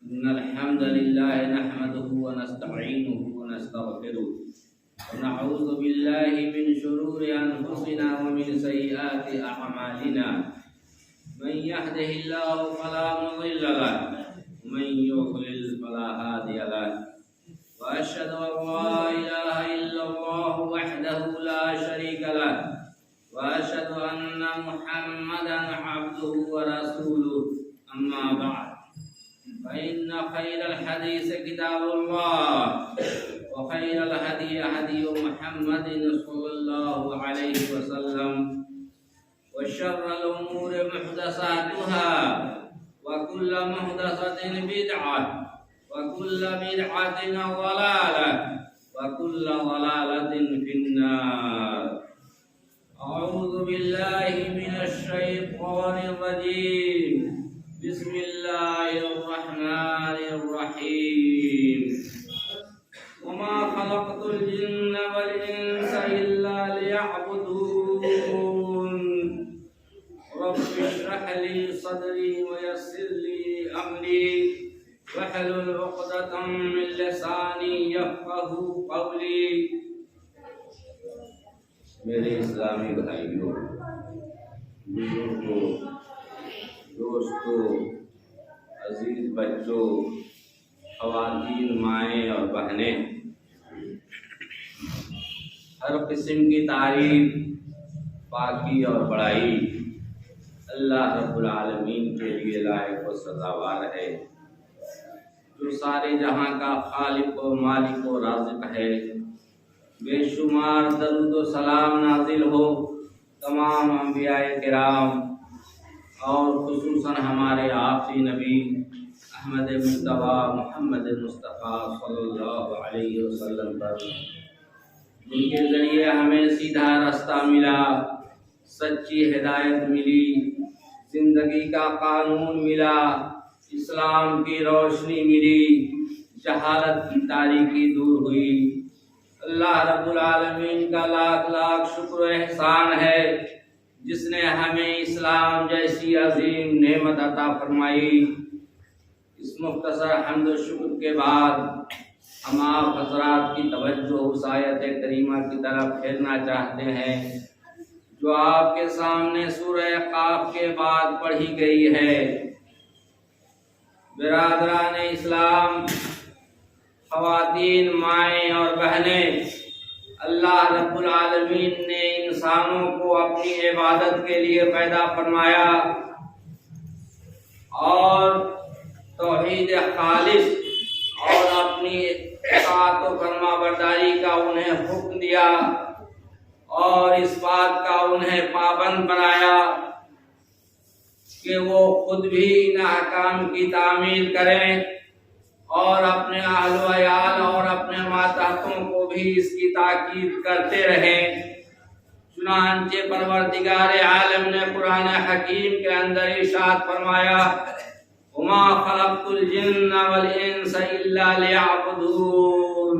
إن الحمد لله نحمده ونستعينه ونستغفره ونعوذ بالله من شرور أنفسنا ومن سيئات أعمالنا من يهده الله فلا مضل له ومن يضلل فلا هادي له وأشهد أن لا إله إلا الله وحده لا شريك له وأشهد أن محمدا عبده ورسوله أما بعد فإن خير الحديث كتاب الله وخير الهدي هدي محمد صلى الله عليه وسلم وشر الأمور محدثاتها وكل محدثة بدعة وكل بدعة ضلالة وكل ضلالة في النار. أعوذ بالله من الشيطان الرجيم. بسم الله الرحمن الرحيم. وما خلقت الجن والإنس إلا ليعبدون. رب اشرح لي صدري ويسر لي أمري واحلل عقدة من لساني يفقهوا قولي. میرے اسلامی بھائیوں، بزرگوں، دوستوں، عزیز بچوں، خواتین، مائیں اور بہنیں، ہر قسم کی تعریف، پاکی اور بڑائی اللہ رب العالمین کے لیے لائق و سزاوار ہے، جو سارے جہاں کا خالق و مالک و رازق ہے۔ بے شمار درود و سلام نازل ہو تمام انبیاء کرام اور خصوصاً ہمارے آخری نبی احمد مصطفیٰ محمد مصطفیٰ صلی اللہ علیہ وسلم پر، جن کے ذریعے ہمیں سیدھا رستہ ملا، سچی ہدایت ملی، زندگی کا قانون ملا، اسلام کی روشنی ملی، جہالت کی تاریکی دور ہوئی۔ اللہ رب العالمین کا لاکھ لاکھ شکر و احسان ہے جس نے ہمیں اسلام جیسی عظیم نعمت عطا فرمائی۔ اس مختصر حمد و شکر کے بعد ہم آپ حضرات کی توجہ اس آیت کریمہ کی طرف پھیرنا چاہتے ہیں جو آپ کے سامنے سورہ قاف کے بعد پڑھی گئی ہے۔ برادران اسلام، خواتین، مائیں اور بہنیں، اللہ رب العالمین نے انسانوں کو اپنی عبادت کے لیے پیدا فرمایا اور توحید خالص اور اپنی اطاعت و فرما برداری کا انہیں حکم دیا اور اس بات کا انہیں پابند بنایا کہ وہ خود بھی ان احکام کی تعمیل کریں اور اپنے اہل و عیال اور اپنے ماتحتوں کو بھی اس کی تاکید کرتے رہیں۔ چنانچہ پروردگار عالم نے قرآن حکیم کے اندر ارشاد فرمایا، وما خلقت الجن والانس الا لیعبدون،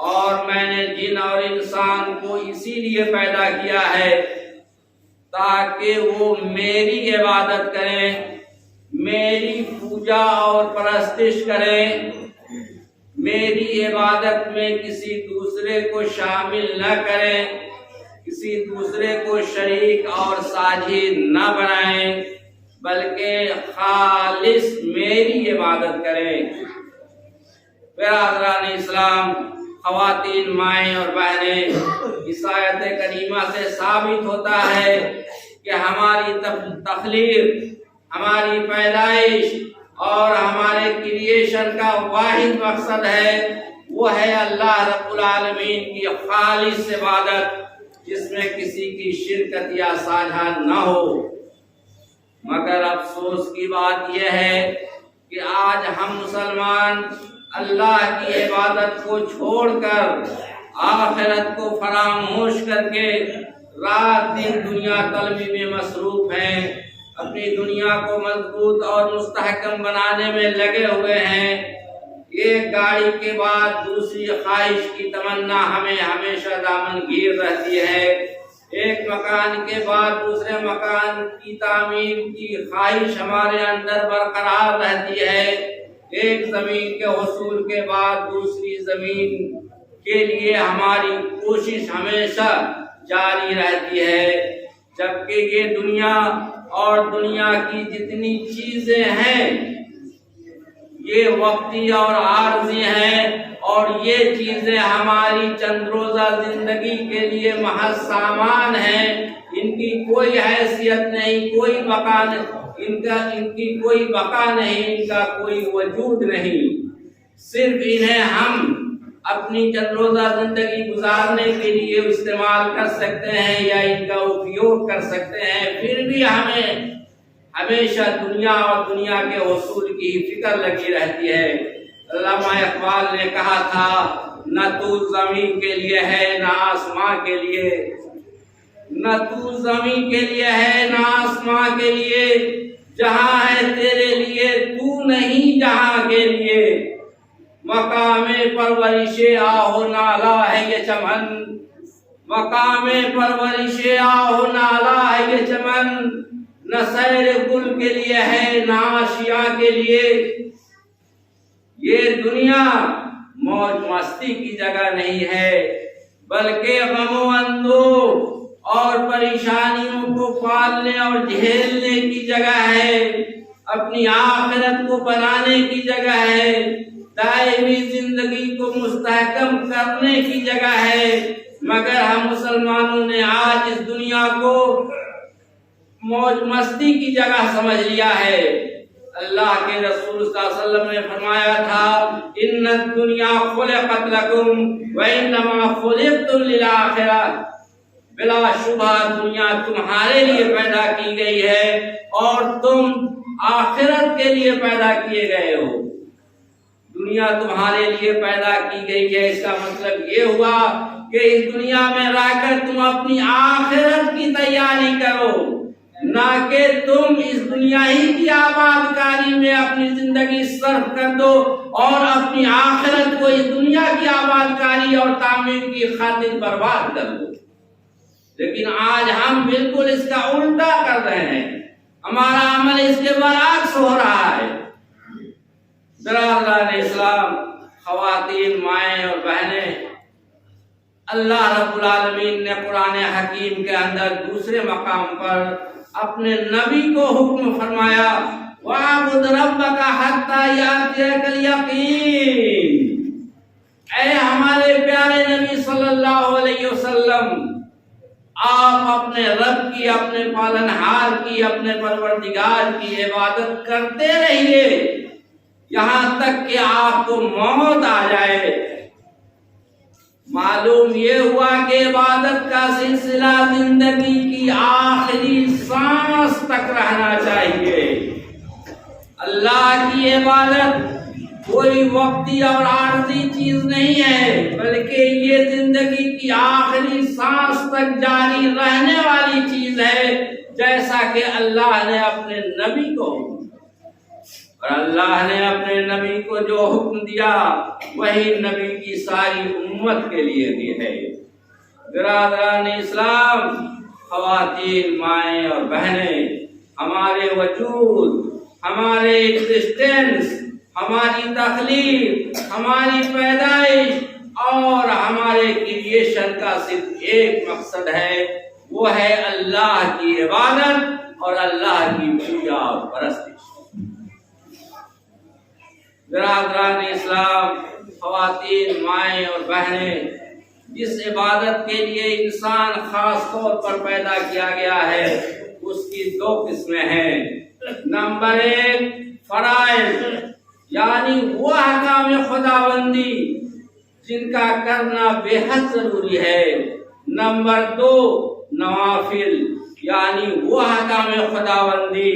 اور میں نے جن اور انسان کو اسی لیے پیدا کیا ہے تاکہ وہ میری عبادت کریں، میری پوجا اور پرستش کریں، میری عبادت میں کسی دوسرے کو شامل نہ کریں، کسی دوسرے کو شریک اور ساجی نہ بنائیں، بلکہ خالص میری عبادت کریں۔ برادران اسلام، خواتین، مائیں اور بہنیں، اس آیت کریمہ سے ثابت ہوتا ہے کہ ہماری تخلیق، ہماری پیدائش اور ہمارے کریشن کا واحد مقصد ہے، وہ ہے اللہ رب العالمین کی خالص عبادت جس میں کسی کی شرکت یا ساجھا نہ ہو۔ مگر افسوس کی بات یہ ہے کہ آج ہم مسلمان اللہ کی عبادت کو چھوڑ کر، آخرت کو فراموش کر کے رات دن دنیا طلبی میں مصروف ہیں، اپنی دنیا کو مضبوط اور مستحکم بنانے میں لگے ہوئے ہیں۔ ایک گاڑی کے بعد دوسری خواہش کی تمنا ہمیں ہمیشہ دامن گیر رہتی ہے۔ ایک مکان کے بعد دوسرے مکان کی تعمیر کی خواہش ہمارے اندر برقرار رہتی ہے، ایک زمین کے حصول کے بعد دوسری زمین کے لیے ہماری کوشش ہمیشہ جاری رہتی ہے، جبکہ یہ دنیا اور دنیا کی جتنی چیزیں ہیں یہ وقتی اور عارضی ہیں، اور یہ چیزیں ہماری چند روزہ زندگی کے لیے محض سامان ہیں، ان کی کوئی حیثیت نہیں، کوئی بقا نہیں، ان کی کوئی بقا نہیں، ان کا کوئی وجود نہیں، صرف انہیں ہم اپنی چند روزہ زندگی گزارنے کے لیے استعمال کر سکتے ہیں یا ان کا اپیوگ کر سکتے ہیں، پھر بھی ہمیں ہمیشہ دنیا اور دنیا کے حصول کی فکر لگی رہتی ہے۔ علامہ اقبال نے کہا تھا، نہ تو زمین کے لیے ہے نہ آسمان کے لیے، نہ تو زمین کے لیے ہے نہ آسمان کے لیے، جہاں ہے تیرے لیے تو نہیں جہاں کے لیے، مقام پرورش آہ نالا ہے یہ چمن، مقام پرورش آہ نالا ہے یہ چمن، نہ سیر گل کے لیے ہے نہ آشیاں کے لیے، یہ دنیا موج مستی کی جگہ نہیں ہے بلکہ غم و اندوہ اور پریشانیوں کو پالنے اور جھیلنے کی جگہ ہے، اپنی آخرت کو بنانے کی جگہ ہے، دائمی زندگی کو مستحکم کرنے کی جگہ ہے، مگر ہم مسلمانوں نے آج اس دنیا کو موج مستی کی جگہ سمجھ لیا ہے۔ اللہ کے رسول صلی اللہ علیہ وسلم نے فرمایا تھا، ان الدنیا خلقت لکم وانما خلقتم للآخرہ، بلا شبہ دنیا تمہارے لیے پیدا کی گئی ہے اور تم آخرت کے لیے پیدا کیے گئے ہو۔ دنیا تمہارے لیے پیدا کی گئی ہے، اس کا مطلب یہ ہوا کہ اس دنیا میں رہ کر تم اپنی آخرت کی تیاری کرو، نہ کہ تم اس دنیا ہی کی آباد کاری میں اپنی زندگی صرف کر دو اور اپنی آخرت کو اس دنیا کی آباد کاری اور تعمیر کی خاطر برباد کر دو۔ لیکن آج ہم بالکل اس کا الٹا کر رہے ہیں، ہمارا عمل اس کے برعکس ہو رہا ہے۔ برادران اسلام، خواتین، مائیں اور بہنیں، اللہ رب العالمین نے قرآن حکیم کے اندر دوسرے مقام پر اپنے نبی کو حکم فرمایا، وَاعْبُدْ رَبَّكَ حَتَّى يَأْتِيَكَ الْيَقِينُ، اے ہمارے پیارے نبی صلی اللہ علیہ وسلم، آپ اپنے رب کی، اپنے پالنہار کی، اپنے پروردگار کی عبادت کرتے رہیے یہاں تک کہ آپ کو موت آ جائے۔ معلوم یہ ہوا کہ عبادت کا سلسلہ زندگی کی آخری سانس تک رہنا چاہیے۔ اللہ کی عبادت کوئی وقتی اور عارضی چیز نہیں ہے، بلکہ یہ زندگی کی آخری سانس تک جاری رہنے والی چیز ہے، جیسا کہ اللہ نے اپنے نبی کو، اور اللہ نے اپنے نبی کو جو حکم دیا وہی نبی کی ساری امت کے لیے بھی ہے۔ برادران اسلام، خواتین، مائیں اور بہنیں، ہمارے وجود، ہمارے ایگزسٹنس، ہماری تخلیق، ہماری پیدائش اور ہمارے کریشن کا صرف ایک مقصد ہے، وہ ہے اللہ کی عبادت اور اللہ کی پوجا اور پرستش۔ برادران اسلام، خواتین، مائیں اور بہنیں، جس عبادت کے لیے انسان خاص طور پر پیدا کیا گیا ہے اس کی دو قسمیں ہیں۔ نمبر ایک، فرائض، یعنی وہ احکام خداوندی جن کا کرنا بے حد ضروری ہے۔ نمبر دو، نوافل، یعنی وہ احکام خداوندی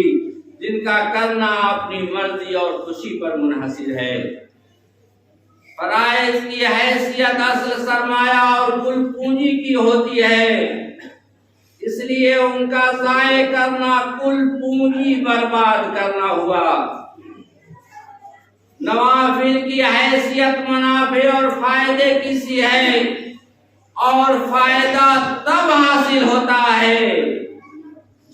جن کا کرنا اپنی مرضی اور خوشی پر منحصر ہے۔ فرائض کی حیثیت اصل سرمایہ اور کل پونجی کی ہوتی ہے، اس لیے ان کا ضائع کرنا کل پونجی برباد کرنا ہوا۔ نوافل کی حیثیت منافع اور فائدے کی سی ہے اور فائدہ تب حاصل ہوتا ہے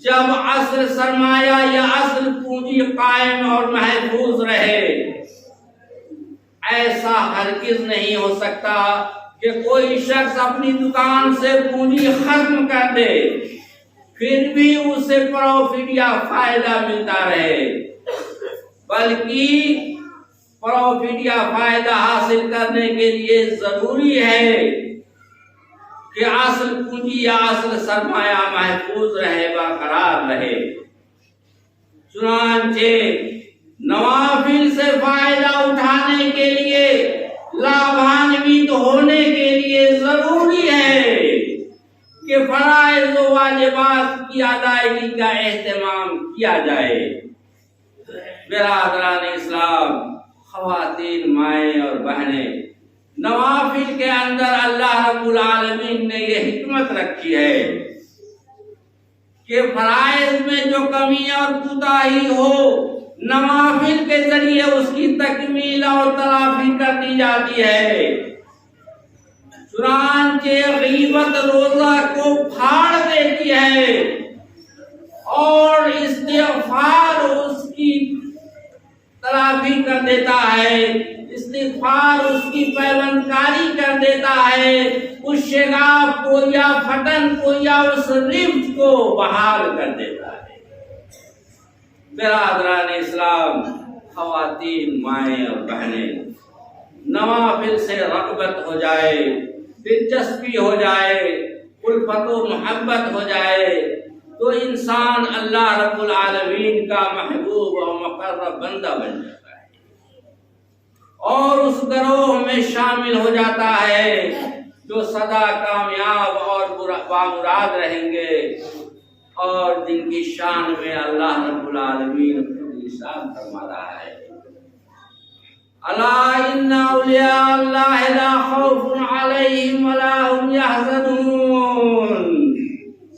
جب اصل سرمایہ یا اصل پونجی قائم اور محفوظ رہے۔ ایسا ہرگز نہیں ہو سکتا کہ کوئی شخص اپنی دکان سے پونجی ختم کر دے پھر بھی اسے پروفٹ یا فائدہ ملتا رہے، بلکہ پروفٹ یا فائدہ حاصل کرنے کے لیے ضروری ہے کہ اصل پونجی یا اصل سرمایہ محفوظ رہے، برقرار رہے۔ چنانچہ نوافل سے فائدہ اٹھانے کے لیے، لابھانوت ہونے کے لیے ضروری ہے کہ فرائض و واجبات کی ادائیگی کا اہتمام کیا جائے۔ برادران اسلام، خواتین، مائیں اور بہنیں، نوافل کے اندر اللہ رب العالمین نے یہ حکمت رکھی ہے کہ فرائض میں جو کمی اور کوتاہی ہو، نوافل کے ذریعے اس کی تکمیل اور تلافی کر دی جاتی ہے۔ چنانچہ غیبت روزہ کو پھاڑ دیتی ہے اور استغفار اس کی تلافی کر دیتا ہے، استغفار اس کی پیوند کاری کر دیتا ہے، اس شگاف کو یا پھٹن کو یا اس رفت کو بحال کر دیتا ہے۔ برادران اسلام، خواتین، مائیں اور بہنیں، نوافل سے رغبت ہو جائے، دلچسپی ہو جائے، الفت و محبت ہو جائے تو انسان اللہ رب العالمین کا محبوب اور مقرب بندہ بن جاتا ہے اور اس گروہ میں شامل ہو جاتا ہے جو سدا کامیاب اور بامراد رہیں گے، اور جن کی شان میں اللہ رب العالمین خود ارشاد فرما رہا ہے، الا ان اولیاء اللہ لا خوف علیہم ولا هم یحزنون۔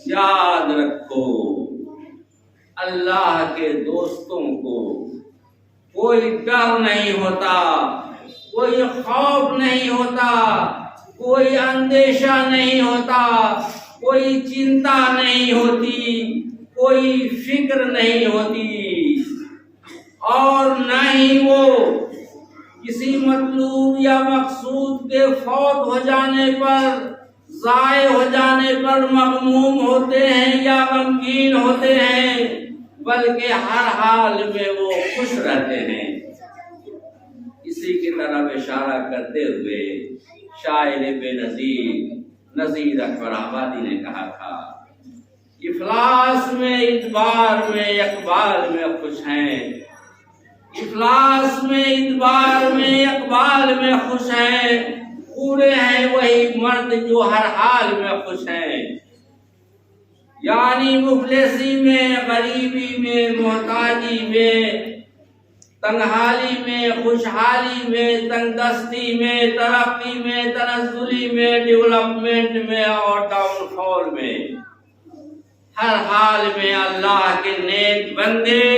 یاد رکھو، اللہ کے دوستوں کو کوئی ڈر نہیں ہوتا، کوئی خوف نہیں ہوتا، کوئی اندیشہ نہیں ہوتا، کوئی چنتا نہیں ہوتی، کوئی فکر نہیں ہوتی، اور نہ ہی وہ کسی مطلوب یا مقصود کے فوت ہو جانے پر، ضائع ہو جانے پر مغموم ہوتے ہیں یا غمگین ہوتے ہیں، بلکہ ہر حال میں وہ خوش رہتے ہیں۔ اسی کی طرف اشارہ کرتے ہوئے شاعر بے نظیر اکبر آبادی نے کہا تھا، افلاس میں اتبار میں اقبال میں خوش ہیں، افلاس میں اتبار میں اقبال میں خوش ہیں، پورے ہیں وہی مرد جو ہر حال میں خوش ہیں۔ یعنی مفلسی میں، غریبی میں، محتاجی میں، تنہالی میں، خوشحالی میں، تنگ دستی میں، ترقی میں، تنزلی میں، ڈیولپمنٹ میں اور ڈاؤن فال میں، ہر حال میں اللہ کے نیک بندے،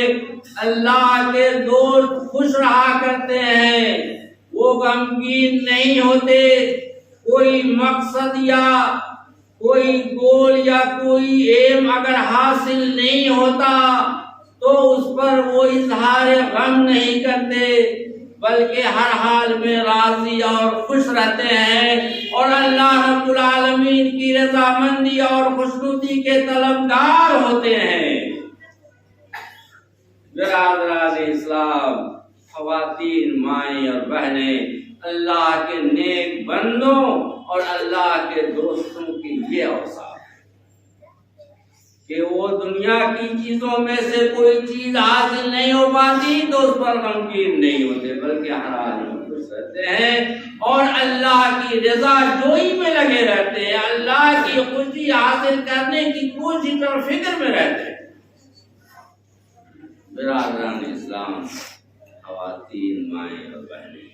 اللہ کے دوست خوش رہا کرتے ہیں، وہ غمگین نہیں ہوتے۔ کوئی مقصد یا کوئی گول یا کوئی ایم اگر حاصل نہیں ہوتا تو اس پر وہ اظہار غم نہیں کرتے، بلکہ ہر حال میں راضی اور خوش رہتے ہیں اور اللہ رب العالمین کی رضامندی اور خوشنودی کے طلبگار ہوتے ہیں۔ برادران اسلام، خواتین، مائیں اور بہنیں، اللہ کے نیک بندوں اور اللہ کے دوستوں کی یہ اوصاف کہ وہ دنیا کی چیزوں میں سے کوئی چیز حاصل نہیں ہو پاتی تو اس پر غمگین نہیں ہوتے، بلکہ ہر حال میں خوش رہتے ہیں اور اللہ کی رضا جوئی میں لگے رہتے ہیں، اللہ کی خوشی حاصل کرنے کی کوشش اور فکر میں رہتے ہیں۔ برادران اسلام، خواتین، مائیں اور بہنیں،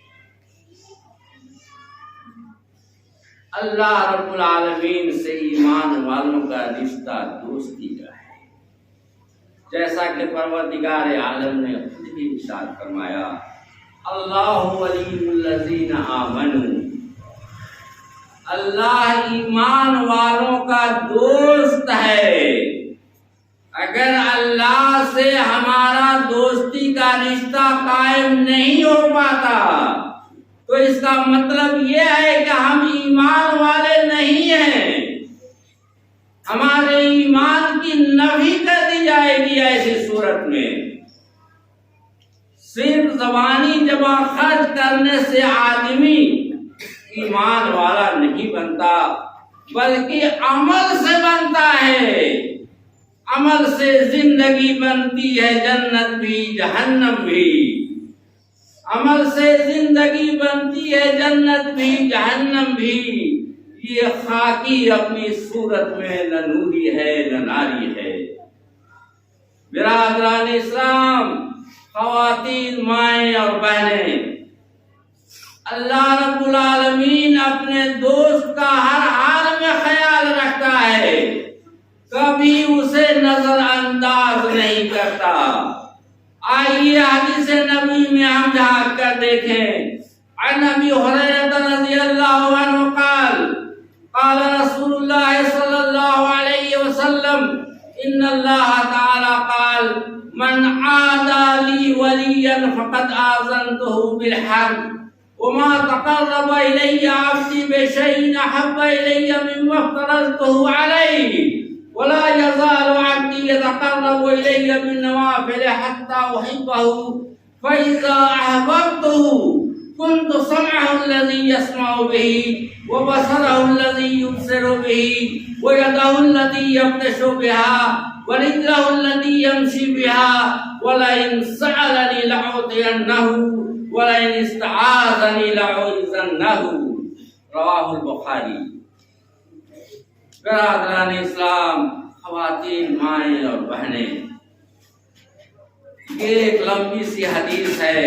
اللہ رب العالمین سے ایمان والوں کا رشتہ دوستی کا ہے، جیسا کہ پروردگار عالم نے خود ہی ارشاد فرمایا، اللہ ولی الذین آمنوا اللہ ایمان والوں کا دوست ہے۔ اگر اللہ سے ہمارا دوستی کا رشتہ قائم نہیں ہو پاتا تو اس کا مطلب یہ ہے کہ ہم ایمان والے نہیں ہیں، ہمارے ایمان کی نفی کر دی جائے گی۔ ایسی صورت میں صرف زبانی جمع خرچ کرنے سے آدمی ایمان والا نہیں بنتا، بلکہ عمل سے بنتا ہے۔ عمل سے زندگی بنتی ہے، جنت بھی جہنم بھی۔ عمل سے زندگی بنتی ہے، جنت بھی جہنم بھی۔ یہ خاکی اپنی صورت میں نہ نوری ہے نہ ناری ہے۔ برادران اسلام، خواتین، مائیں اور بہنیں، اللہ رب العالمین اپنے دوست کا ہر حال میں خیال رکھتا ہے، کبھی اسے نظر انداز نہیں کرتا۔ آئیے حدیث نبی میں ہم جھانک کر دیکھیں۔ عن ابی ہریرہ رضی اللہ عنہ قال قال رسول اللہ صلی اللہ علیہ وسلم ان اللہ تعالی قال من عادى لي وليا فقد آذنته بالحرب وما تقرب إلي عبدي بشيء أحب إلي مما افترضته عليه ولا يزال عبدي يتقرب إلي بالنوافل حتى أحبه فإذا أحببته كنت سمعه الذي يسمع به وبصره الذي يبصر به ويده التي يبطش بها ورجله التي يمشي بها ولئن سألني لأعطينه ولئن استعاذني لأعوذنه رواہ البخاری۔ برادران اسلام، خواتین، مائیں اور بہنیں، یہ ایک لمبی سی حدیث ہے،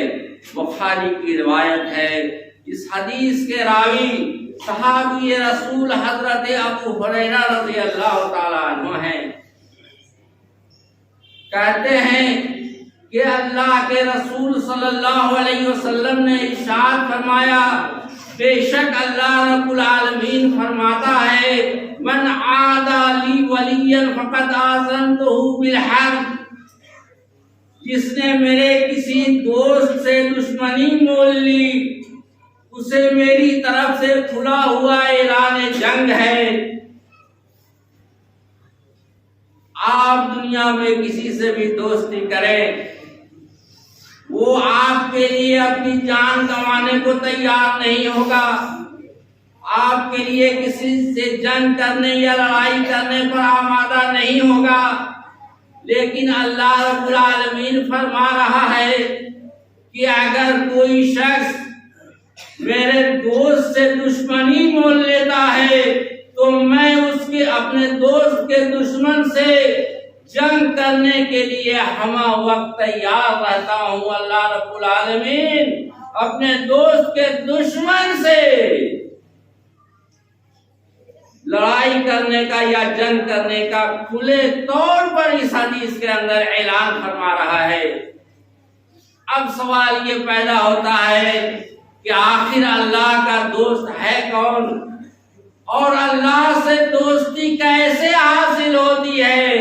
بخاری کی روایت ہے۔ اس حدیث کے راوی صحابی رسول حضرت ابو ہریرہ رضی اللہ تعالی عنہ ہیں۔ کہتے ہیں کہ اللہ کے رسول صلی اللہ علیہ وسلم نے ارشاد فرمایا، بے شک اللہ رب العالمین فرماتا ہے، من عادى لي وليا فقد آذنته بالحرب، جس نے میرے کسی دوست سے دشمنی مول لی اسے میری طرف سے کھلا ہوا اعلان جنگ ہے۔ آپ دنیا میں کسی سے بھی دوستی کریں، وہ آپ کے لیے اپنی جان گنوانے کو تیار نہیں ہوگا، آپ کے لیے کسی سے جنگ کرنے یا لڑائی کرنے پر آمادہ نہیں ہوگا، لیکن اللہ رب العالمین فرما رہا ہے کہ اگر کوئی شخص میرے دوست سے دشمنی مول لیتا ہے تو میں اس کے اپنے دوست کے دشمن سے جنگ کرنے کے لیے ہمہ وقت تیار رہتا ہوں۔ اللہ رب العالمین اپنے دوست کے دشمن سے لڑائی کرنے کا یا جنگ کرنے کا کھلے طور پر اس حدیث کے اندر اعلان فرما رہا ہے۔ اب سوال یہ پیدا ہوتا ہے کہ آخر اللہ کا دوست ہے کون، اور اللہ سے دوستی کیسے حاصل ہوتی ہے؟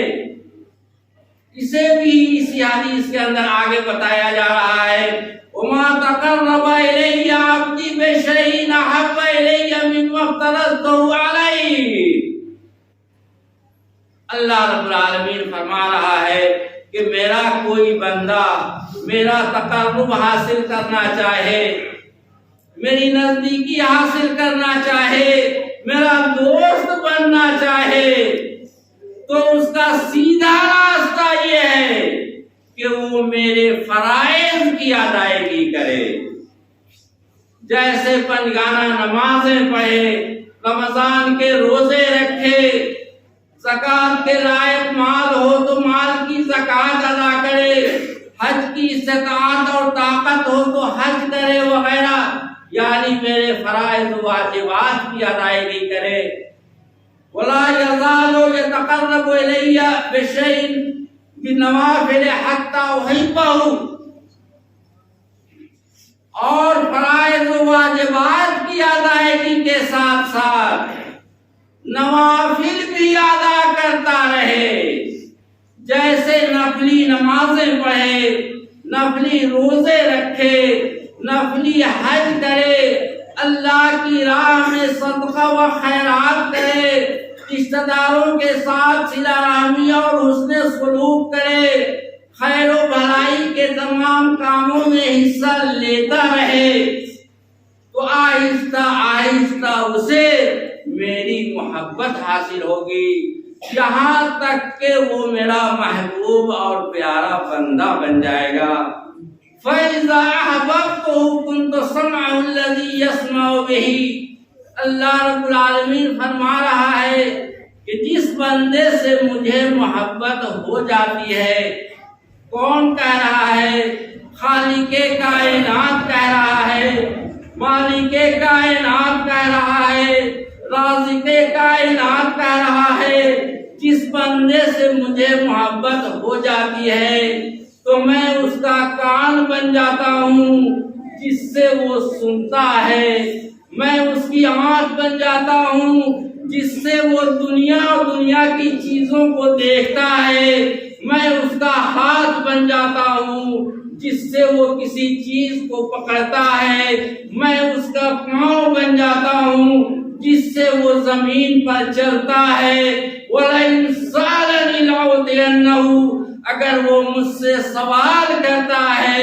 اسے بھی اسی حدیث کے اندر آگے بتایا جا رہا ہے۔ وما تقرب الی عبدی بشیء احب الی مما افترضته علیہ، اللہ رب العالمین فرما رہا ہے کہ میرا کوئی بندہ میرا تقرب حاصل کرنا چاہے، میری نزدیکی حاصل کرنا چاہے، میرا دوست بننا چاہے، تو اس کا سیدھا راستہ یہ ہے کہ وہ میرے فرائض کی ادائیگی کرے، جیسے پنجگانہ نمازیں پڑھے، رمضان کے روزے رکھے، زکوٰۃ کے لائق مال ہو تو مال کی زکوٰۃ ادا کرے، حج کی استطاعت اور طاقت ہو تو حج کرے وغیرہ، یعنی میرے فرائض و واجبات کی ادائیگی کرے۔ ولا يزال يتقرب الي بشيء بالنوافل حتى احبه، اور فرائض و واجبات کی کی ادائیگی کے ساتھ ساتھ نوافل بھی ادا کرتا رہے، جیسے نفلی نمازیں پڑھے، نفلی روزے رکھے، نفلی حج کرے، اللہ کی راہ میں صدقہ و خیرات کرے، رشتہ داروں کے ساتھ صلہ رحمی اور حسن سلوک کرے، خیر و بھلائی کے تمام کاموں میں حصہ لیتا رہے، تو آہستہ آہستہ اسے میری محبت حاصل ہوگی، یہاں تک کہ وہ میرا محبوب اور پیارا بندہ بن جائے گا۔ فَإِذَا أَحْبَبْتُهُ كُنْتُ سَمْعَهُ الَّذِي يَسْمَعُ بِهِ۔ اللہ رب العالمین فرما رہا ہے کہ جس بندے سے مجھے محبت ہو جاتی ہے، کون کہہ رہا ہے؟ خالق کائنات کہہ رہا ہے، مالک کائنات کہہ رہا ہے، رازق کائنات کہہ رہا ہے، جس بندے سے مجھے محبت ہو جاتی ہے تو میں اس کا کان بن جاتا ہوں جس سے وہ سنتا ہے، میں اس کی آنکھ بن جاتا ہوں جس سے وہ دنیا اور دنیا کی چیزوں کو دیکھتا ہے، میں اس کا ہاتھ بن جاتا ہوں جس سے وہ کسی چیز کو پکڑتا ہے، میں اس کا پاؤں بن جاتا ہوں جس سے وہ زمین پر چلتا ہے۔ وَلَئِن سَأَلَنِي لَأُعْطِيَنَّهُ، اگر وہ مجھ سے سوال کرتا ہے،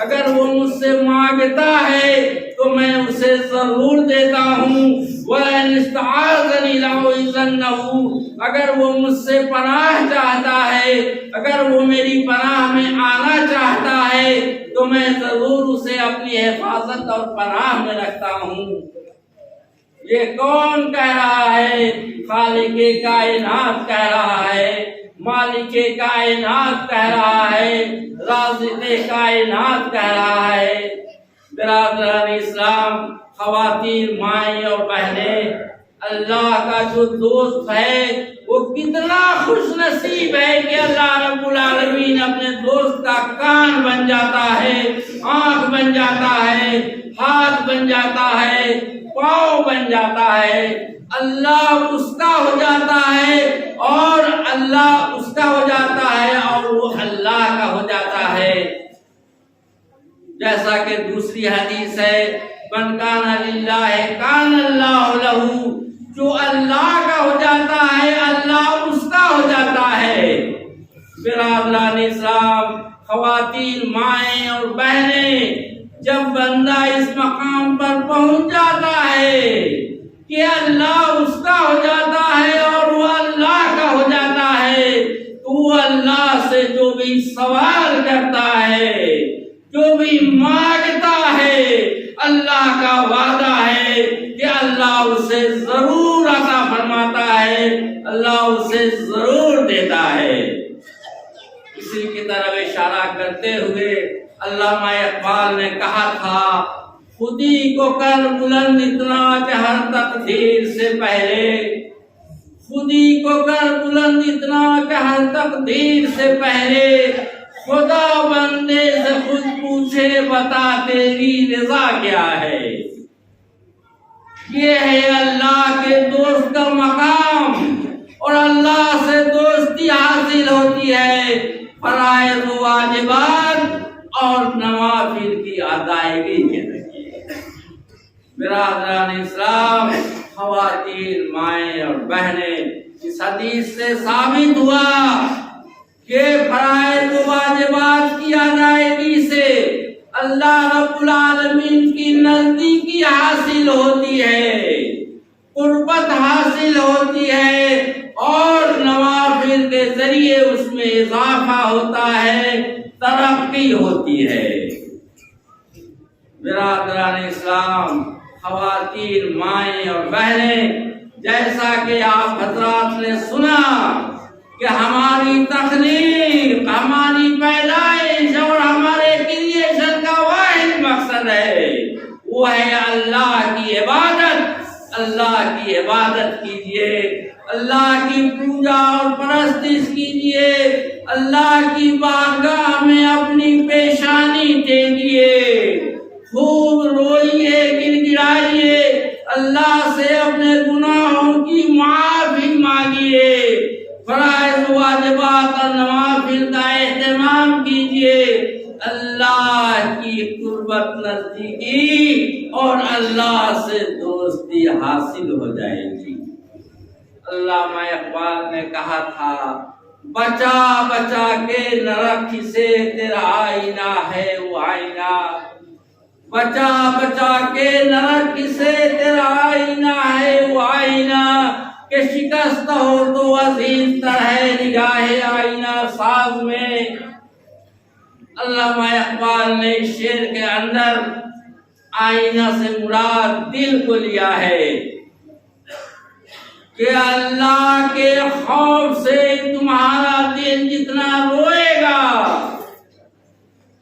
اگر وہ مجھ سے مانگتا ہے تو میں اسے ضرور دیتا ہوں۔ وَلَئِنِ اسْتَعَاذَنِي لَأُعِيذَنَّهُ، اگر وہ مجھ سے پناہ چاہتا ہے، اگر وہ میری پناہ میں آنا چاہتا ہے تو میں ضرور اسے اپنی حفاظت اور پناہ میں رکھتا ہوں۔ یہ کون کہہ رہا ہے؟ خالق کائنات کہہ رہا ہے، مالک کائنات کہہ رہا ہے، رازق کائنات کہہ رہا ہے۔ برادران اسلام، خواتین، مائیں اور بہنیں، اللہ کا جو دوست ہے وہ کتنا خوش نصیب ہے کہ اللہ رب العالمین اپنے دوست کا کان بن جاتا ہے، آنکھ بن جاتا ہے، ہاتھ بن جاتا ہے، پاؤں بن جاتا ہے، اللہ اس کا ہو جاتا ہے اور اللہ اس کا ہو جاتا ہے اور وہ اللہ کا ہو جاتا ہے۔ جیسا کہ دوسری حدیث ہے، من کان للہ کان اللہ لہ، جو اللہ کا ہو جاتا ہے اللہ اس کا ہو جاتا ہے۔ برادران اسلام، خواتین، مائیں اور بہنیں، جب بندہ اس مقام پر پہنچ جاتا ہے کہ اللہ اس کا ہو جاتا ہے اور وہ اللہ کا ہو جاتا ہے تو وہ اللہ سے جو بھی سوال کرتا ہے، جو بھی مانگتا ہے، اللہ کا وعدہ ہے کہ اللہ اسے ضرور عطا فرماتا ہے، اللہ اسے ضرور دیتا ہے۔ اسی کی طرف اشارہ کرتے ہوئے علامہ اقبال نے کہا تھا، خودی کو کر بلند اتنا کہ ہر تقدیر سے پہلے، خودی کو کر بلند اتنا کہ ہر تقدیر سے پہلے، خدا بندے سے خود پوچھے بتا تیری رضا کیا ہے۔ یہ ہے اللہ کے دوست کا مقام، اور اللہ سے دوستی حاصل ہوتی ہے فرائض و واجبات اور نوافل کی ادائیگی کے ذریعے۔ برادران اسلام، خواتین، مائیں اور بہنیں، اس حدیث سے ثابت ہوا کہ فرائض و واجبات کی ادائیگی سے اللہ رب العالمین کی نزدیکی حاصل ہوتی ہے، قربت حاصل ہوتی ہے، اور نوافل کے ذریعے اس میں اضافہ ہوتا ہے، ترقی ہوتی ہے۔ برادران اسلام، خواتین، مائیں اور بہنیں، جیسا کہ آپ حضرات نے سنا کہ ہماری تخلیق، ہماری پیدائش اور ہمارے کریشن کا واحد مقصد ہے، وہ ہے اللہ کی عبادت۔ اللہ کی عبادت کیجئے، اللہ کی پوجا اور پرستش کیجئے، اللہ کی بارگاہ میں اپنی پیشانی ٹیکیے، خوب روئیے، گڑگڑائیے، نزدیکی اور اللہ سے دوستی حاصل ہو جائے گی۔ علامہ اقبال نے کہا تھا، بچا بچا کے نہ رکھ سے تیرا آئینہ ہے وہ آئینہ، بچا بچا کے نہ رکھ سے تیرا آئینہ ہے وہ آئینہ، کہ شکست ہو تو عزیز تر ہے نگاہ آئینہ ساز میں۔ علامہ اقبال نے اس شعر کے اندر آئینہ سے مراد دل کو لیا ہے کہ اللہ کے خوف سے تمہارا دل جتنا روئے گا،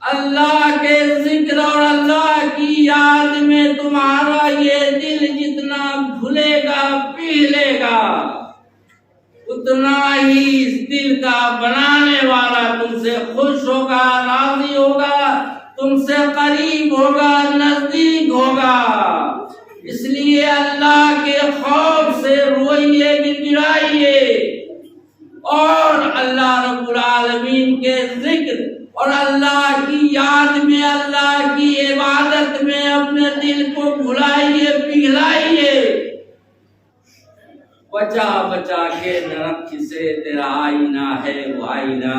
اللہ کے ذکر اور اللہ کی یاد میں تمہارا یہ دل جتنا گھلے گا پگھلے گا، اتنا ہی اس دل کا بنانے والا تم سے خوش ہوگا، راضی ہوگا، تم سے قریب ہوگا، نزدیک ہوگا۔ اس لیے اللہ کے خوف سے روئیے، گڑگڑائیے، اور اللہ رب العالمین کے ذکر اور اللہ کی یاد میں، اللہ کی عبادت میں اپنے دل کو بھلائیے، پگھلائیے۔ بچا بچا کے نہ رکھ سے تیرا آئینہ ہے وہ آئینہ،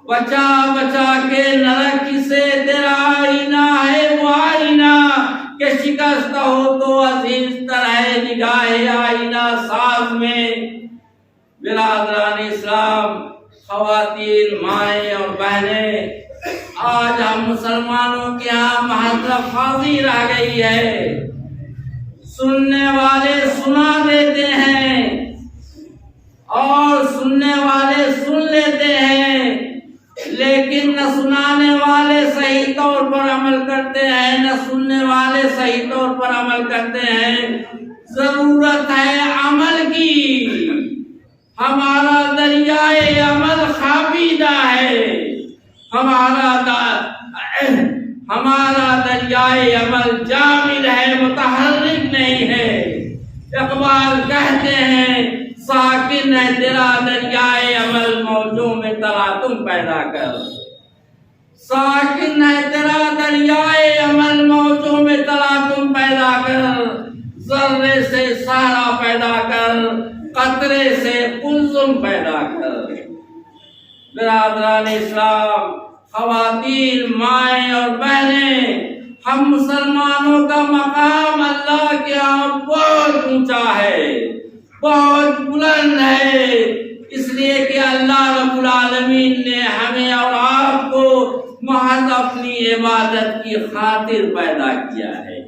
بچا بچا کے نہ رکھ سے تیرا آئینہ ہے وہ آئینہ، کہ شکست ہو تو عزیز تر ہے نگاہ آئینہ ساز میں۔ برادران اسلام، خواتین، مائیں اور بہنیں، آج ہم مسلمانوں کے یہاں محض لفظی رہ گئی ہے۔ سننے والے سنا دیتے ہیں اور سننے والے سن لیتے ہیں، لیکن نہ سنانے والے صحیح طور پر عمل کرتے ہیں، نہ سننے والے صحیح طور پر عمل کرتے ہیں۔ ضرورت ہے عمل کی، ہمارا دریائے عمل خابیدہ ہے، ہمارا دریائے عمل جامد ہے، متحرک نہیں ہے۔ اقبال کہتے ہیں، ساکن ہے تیرا دریائے عمل، موجوں میں تلاطم پیدا کر، ساکن ہے تیرا دریائے عمل، موجوں میں تلاطم پیدا کر، ذرے سے صحرا پیدا کر، قطرے سے قلزم پیدا کر۔ برادران اسلام، خواتین، مائیں اور بہنیں، ہم مسلمانوں کا مقام اللہ کے ہاں بہت اونچا ہے، بہت بلند ہے، اس لیے کہ اللہ رب العالمین نے ہمیں اور آپ کو محض اپنی عبادت کی خاطر پیدا کیا ہے۔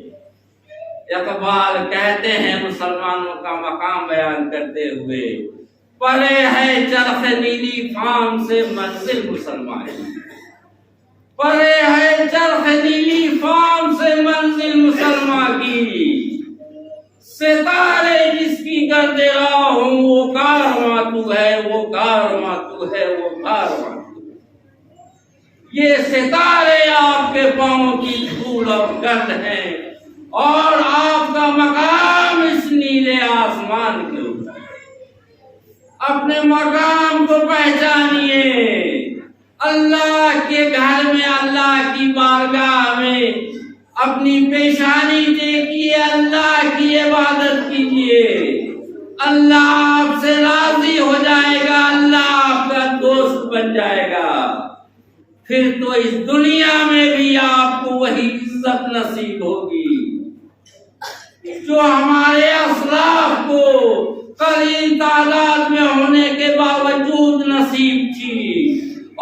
اقبال کہتے ہیں مسلمانوں کا مقام بیان کرتے ہوئے، پرے ہے چرخ نیلی فام سے منزل مسلمان، پرے ہے چرخ نیلی فام سے منزل مسلمان کی، ستارے جس کی گرد راہ ہوں وہ کارواں تو ہے، وہ کارواں تو ہے، وہ کارواں تو ہے۔ یہ ستارے آپ کے پاؤں کی دھول اور گرد ہیں، اور آپ کا مقام اس نیلے آسمان کے اوپر۔ اپنے مقام کو پہچانیے، اللہ کے گھر میں، اللہ کی بارگاہ میں اپنی پیشانی دیکھیے، اللہ کی عبادت کیجیے، اللہ آپ سے راضی ہو جائے گا، اللہ آپ کا دوست بن جائے گا، پھر تو اس دنیا میں بھی آپ کو وہی عزت نصیب ہوگی جو ہمارے اسلاف کو قلیل تعداد میں ہونے کے باوجود نصیب تھی،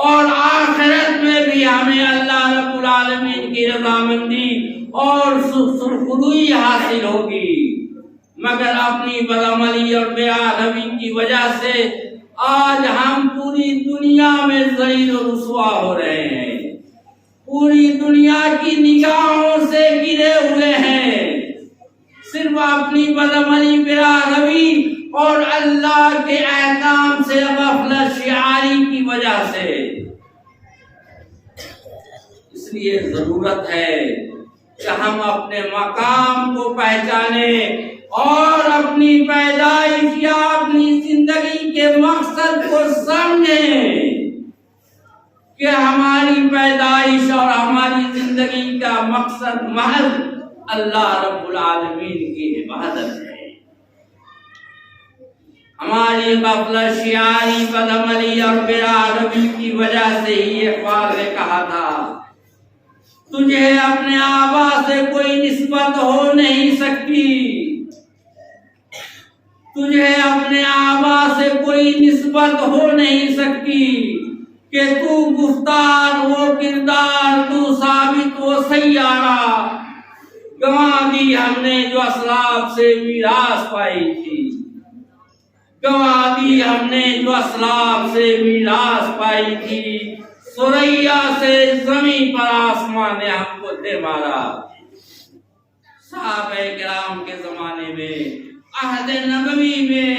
اور آخرت میں بھی ہمیں اللہ رب العالمین کی رضامندی اور سرخروئی حاصل ہوگی، مگر اپنی بدعملی اور بے ادبی کی وجہ سے آج ہم پوری دنیا میں ذلیل و رسوا ہو رہے ہیں، پوری دنیا کی نگاہوں سے گرے ہوئے ہیں، صرف اپنی بدعملی، بے ادبی اور اللہ کے احکام سے غفلت شعاری کی وجہ سے۔ اس لیے ضرورت ہے کہ ہم اپنے مقام کو پہچانیں اور اپنی پیدائش یا اپنی زندگی کے مقصد کو سمجھیں کہ ہماری پیدائش اور ہماری زندگی کا مقصد محض اللہ رب العالمین کی عبادت ہے۔ ہماری غفلت، شیاری، بدعملی اور بےادبی کی وجہ سے ہی اقبال نے کہا تھا تجھے اپنے آبا سے کوئی نسبت ہو نہیں سکتی، تجھے اپنے آبا سے کوئی نسبت ہو نہیں سکتی کہ تو گفتار وہ کردار، تو ثابت وہ سیارہ، گنوا دی ہم نے جو اسلاف سے میراث پائی تھی، گنوا دی ہم نے جو اسلاف سے میراث پائی تھی، ثریا سے زمین پر آسمان نے ہم کو دے مارا۔ صحابہ کرام کے زمانے میں، عہد نبوی میں،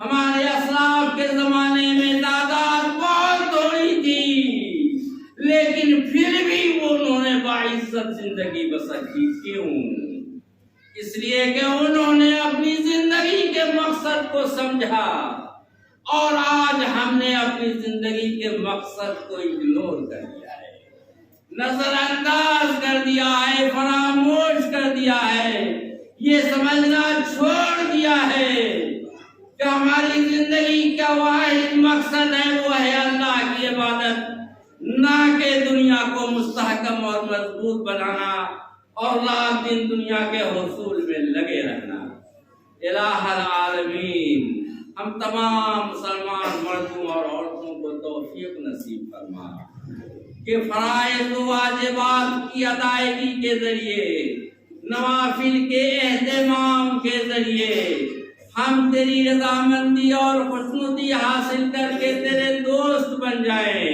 ہمارے اسلاف کے زمانے میں تعداد بہت تھوڑی تھی، لیکن پھر بھی انہوں نے باعزت زندگی بسر کی۔ کیوں؟ اس لیے کہ انہوں نے اپنی زندگی کے مقصد کو سمجھا، اور آج ہم نے اپنی زندگی کے مقصد کو اگنور کر دیا ہے، نظر انداز کر دیا ہے، فراموش کر دیا ہے، یہ سمجھنا چھوڑ دیا ہے کہ ہماری زندگی کا واحد مقصد ہے وہ ہے اللہ کی عبادت، نہ کہ دنیا کو مستحکم اور مضبوط بنانا اور رات دن دنیا کے حصول میں لگے رہنا۔ الہ العالمین ہم تمام مسلمان مردوں اور عورتوں کو توفیق نصیب فرما کہ فرائض و واجبات کی ادائیگی کے ذریعے، نوافل کے اہتمام کے ذریعے ہم تیری رضامندی اور خوشنودی حاصل کر کے تیرے دوست بن جائیں۔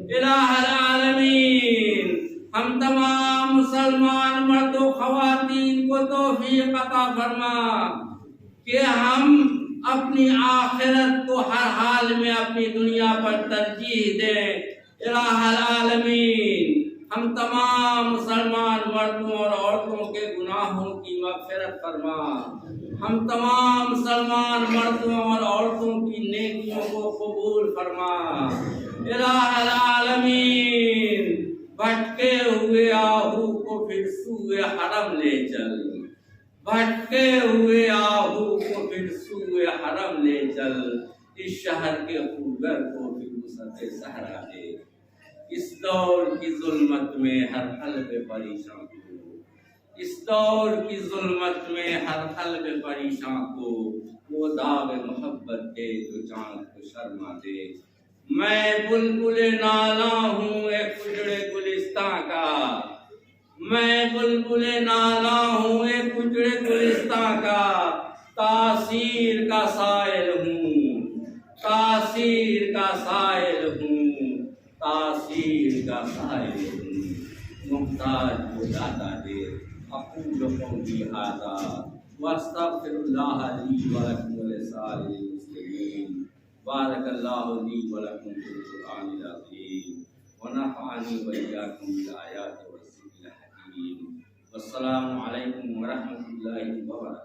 الہ العالمین ہم تمام مسلمان مرد و خواتین کو توفیق عطا فرما کہ ہم اپنی آخرت کو ہر حال میں اپنی دنیا پر ترجیح دیں۔ الہ العالمین ہم تمام مسلمان مردوں اور عورتوں کے گناہوں کی مغفرت فرما، ہم تمام مسلمان مردوں اور عورتوں کی نیکیوں کو قبول فرما۔ الہ العالمین بھٹکے ہوئے آہو کو پھر سوئے حرم لے چل، بھٹکے ہوئے آہو کو پھر سوئے حرم لے چل، اس شہر کے خوگر کو پھر وسعت صحرا دے۔ اس دور کی ظلمت میں ہر قلب پریشان کو، اس دور کی ظلمت میں ہر قلب پریشان کو وہ داغ محبت دے جو چاند کو شرما دے۔ میں بلبل نالا ہوں ایک اجڑے گلستاں کا، میں بلبل نالا ہوں ایک اجڑے گلستاں کا، تاثیر کا سائل ہوں، تاثیر کا سائل ہوں، تاثیر کا سائل ہوں، محتاج کو داتا دے۔ اقول قولی ھذا واستغفر اللہ لی ولکم ولسائر المسلمین۔ بارک اللہ لی ولکم فی القرآن العظیم ونفعنی وإیاکم بالآیات والذکر الحکیم۔ والسلام علیکم ورحمۃ اللہ وبرکاتہ۔